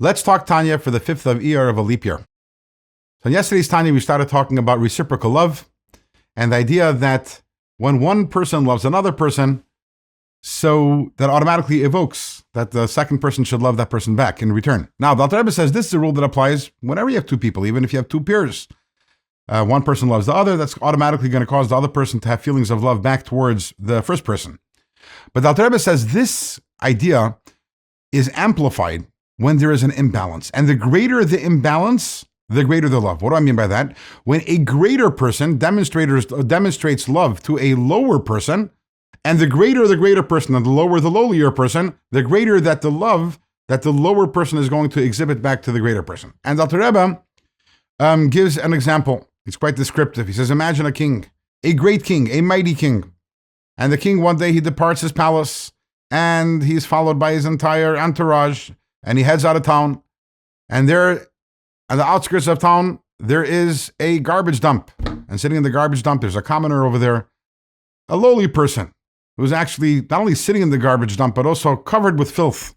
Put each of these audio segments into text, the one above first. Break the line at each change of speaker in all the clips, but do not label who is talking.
Let's talk Tanya for the 5th of Iyar of a leap year. So in yesterday's Tanya, we started talking about reciprocal love and the idea that when one person loves another person, so that automatically evokes that the second person should love that person back in return. Now, the Alter Rebbe says this is a rule that applies whenever you have two people, even if you have two peers. One person loves the other, that's automatically going to cause the other person to have feelings of love back towards the first person. But the Alter Rebbe says this idea is amplified when there is an imbalance. And the greater the imbalance, the greater the love. What do I mean by that? When a greater person demonstrates love to a lower person, and the greater person and the lowlier person, the greater that the love that the lower person is going to exhibit back to the greater person. And Alter Rebbe gives an example. It's quite descriptive. He says, imagine a king, a great king, a mighty king. And the king, one day, he departs his palace, and he's followed by his entire entourage, and he heads out of town. And there, at the outskirts of town, there is a garbage dump. And sitting in the garbage dump, there's a commoner over there, a lowly person, who's actually not only sitting in the garbage dump, but also covered with filth.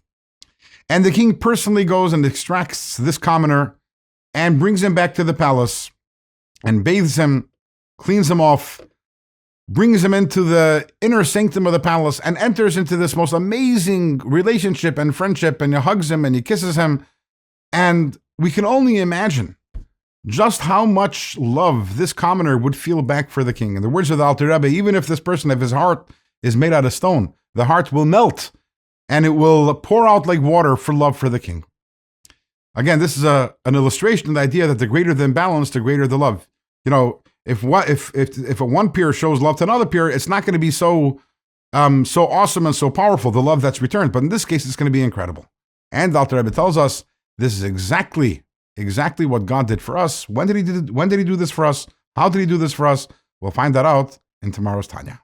And the king personally goes and extracts this commoner and brings him back to the palace and bathes him, cleans him off, brings him into the inner sanctum of the palace and enters into this most amazing relationship and friendship, and he hugs him and he kisses him. And we can only imagine just how much love this commoner would feel back for the king. In the words of the Alter Rebbe, even if this person, if his heart is made out of stone, the heart will melt and it will pour out like water for love for the king. Again, this is an illustration of the idea that the greater the imbalance, the greater the love. You know, if a one peer shows love to another peer, it's not going to be so awesome and so powerful, the love that's returned. But in this case, it's going to be incredible. And the Alter Rebbe tells us this is exactly what God did for us. When did he do this for us? How did he do this for us? We'll find that out in tomorrow's Tanya.